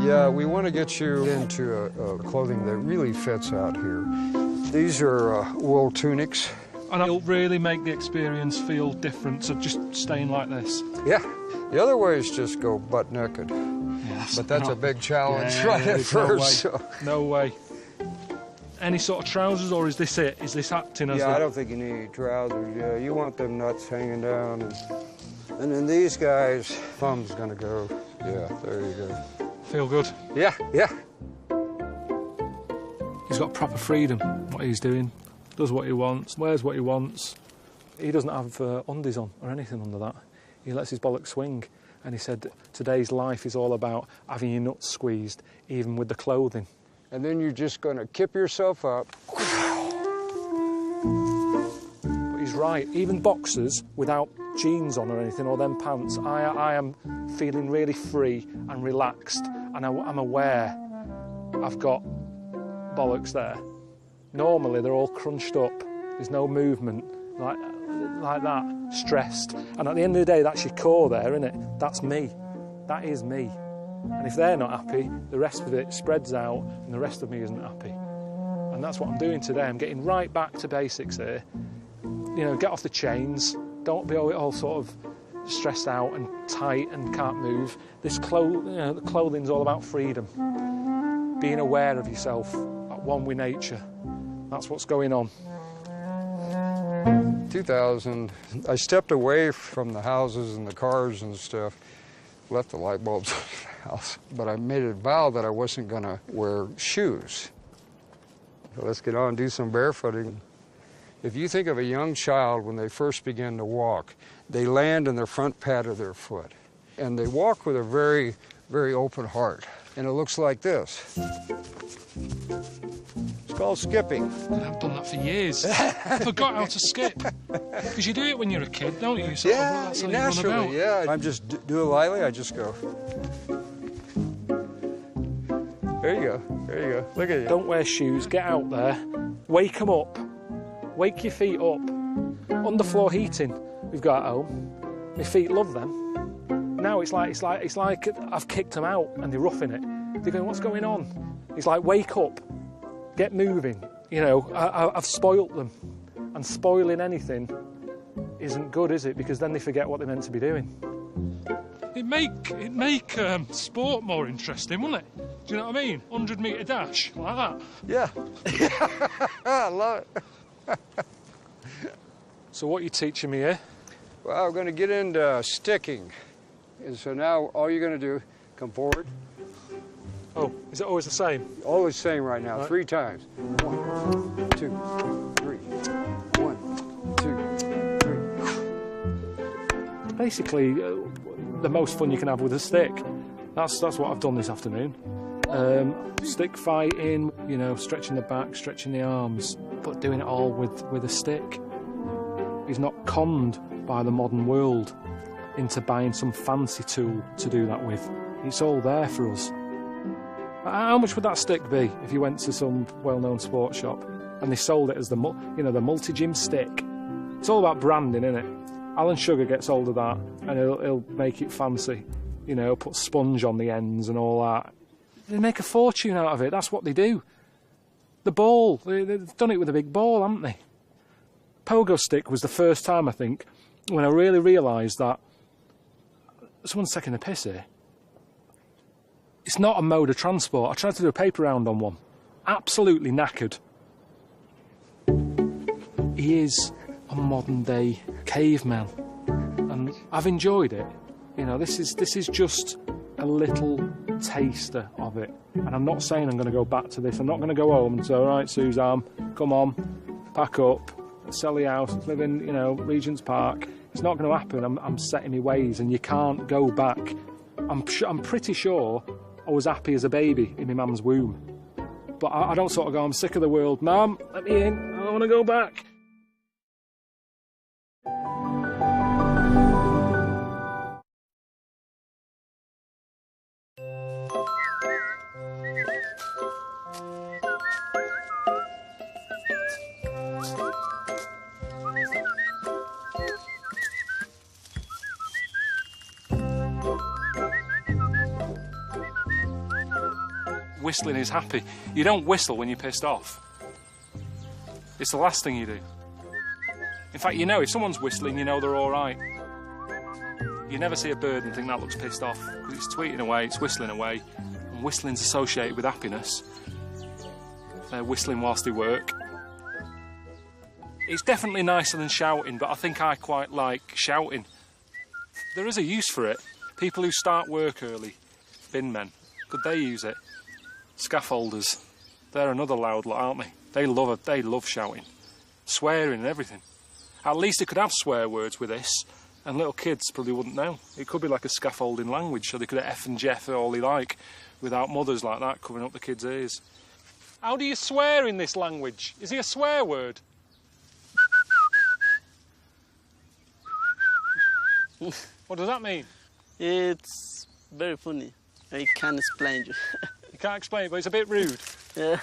Yeah, we want to get you into a clothing that really fits out here. These are wool tunics. And it'll really make the experience feel different to just staying like this. Yeah, the other way is just go butt naked. Yes, but that's a big challenge right at first. No way. Any sort of trousers, or is this it? Is this acting as I don't think you need trousers. Yeah, you want them nuts hanging down. And then these guys, thumb's gonna go. Yeah, there you go. Feel good? Yeah, yeah. He's got proper freedom, what he's doing. Does what he wants, wears what he wants. He doesn't have undies on or anything under that. He lets his bollocks swing. And he said, today's life is all about having your nuts squeezed, even with the clothing. And then you're just going to kip yourself up. But he's right. Even boxers without jeans on or anything, or them pants, I am feeling really free and relaxed, and I'm aware I've got bollocks there. Normally they're all crunched up. There's no movement like that, stressed. And at the end of the day, that's your core there, isn't it? That's me. That is me. And if they're not happy, the rest of it spreads out and the rest of me isn't happy. And that's what I'm doing today. I'm getting right back to basics here. You know, get off the chains. Don't be all sort of stressed out and tight and can't move. The clothing's all about freedom. Being aware of yourself, at one with nature. That's what's going on. 2000, I stepped away from the houses and the cars and stuff, left the light bulbs in the house, but I made a vow that I wasn't going to wear shoes. So let's get on and do some barefooting. If you think of a young child when they first begin to walk, they land in the front pad of their foot, and they walk with a very, very open heart, and it looks like this. It's called skipping. I've done that for years. I forgot how to skip. Because you do it when you're a kid, don't you? So Yeah, naturally, yeah. I'm just do a lightly, I just go. There you go, there you go. Look at you. Don't wear shoes, get out there, wake them up, wake your feet up. Underfloor heating we've got at home. My feet love them. Now it's like I've kicked them out and they're roughing it. They're going, what's going on? It's like, wake up, get moving. You know, I've spoilt them. And spoiling anything isn't good, is it? Because then they forget what they're meant to be doing. It'd make sport more interesting, wouldn't it? Do you know what I mean? 100-metre dash, like that. Yeah. I love it. So what are you teaching me here? Well, we're going to get into sticking. And so now all you're going to do, come forward. Oh, is it always the same? Always the same right now, Right. 3 times. 1, 2, 3. 1, 2, 3. Basically, the most fun you can have with a stick. That's what I've done this afternoon. Stick fighting, you know, stretching the back, stretching the arms, but doing it all with a stick. He's not conned by the modern world into buying some fancy tool to do that with. It's all there for us. How much would that stick be if you went to some well-known sports shop and they sold it as the multi-gym stick? It's all about branding, isn't it? Alan Sugar gets hold of that and he'll make it fancy. You know, put sponge on the ends and all that. They make a fortune out of it. That's what they do. The ball, they've done it with a big ball, haven't they? Pogo stick was the first time, I think, when I really realised that someone's taking the piss here. It's not a mode of transport. I tried to do a paper round on one. Absolutely knackered. He is a modern-day caveman, and I've enjoyed it. You know, this is just a little taster of it. And I'm not saying I'm going to go back to this. I'm not going to go home and say, all right, Suzanne, come on, pack up, let's sell the house, let's live in, you know, Regent's Park. It's not going to happen. I'm set in my ways, and you can't go back. I'm pretty sure I was happy as a baby in my mum's womb. But I don't sort of go, I'm sick of the world. Mum, let me in. I don't want to go back. whistling is happy. You don't whistle when you're pissed off. It's the last thing you do. In fact, you know, if someone's whistling, you know they're all right. You never see a bird and think that looks pissed off, because it's tweeting away, it's whistling away, and whistling's associated with happiness. They're whistling whilst they work. It's definitely nicer than shouting, but I think I quite like shouting. There is a use for it. People who start work early, bin men, could they use it? Scaffolders, they're another loud lot, aren't they? They love shouting, swearing and everything. At least it could have swear words with this, and little kids probably wouldn't know. It could be like a scaffolding language, so they could have F and Jeff all they like, without mothers like that covering up the kids' ears. How do you swear in this language? Is it a swear word? What does that mean? It's very funny. I can't explain you. You can't explain it, but it's a bit rude. Yeah.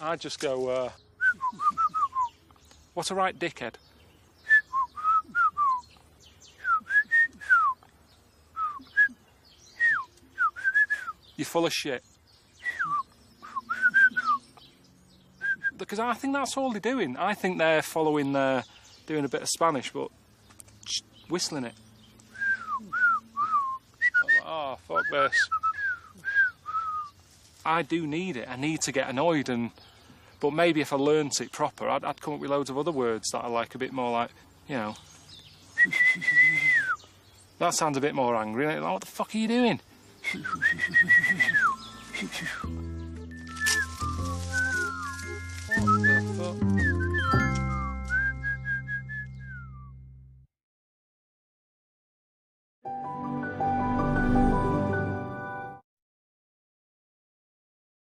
I'd just go, what's a right dickhead? You're full of shit. Because I think that's all they're doing. I think they're following doing a bit of Spanish, but just whistling it. Oh, fuck this. I do need it. I need to get annoyed, but maybe if I learnt it proper, I'd come up with loads of other words that I like a bit more, like, you know. That sounds a bit more angry. Like, what the fuck are you doing? What the fuck?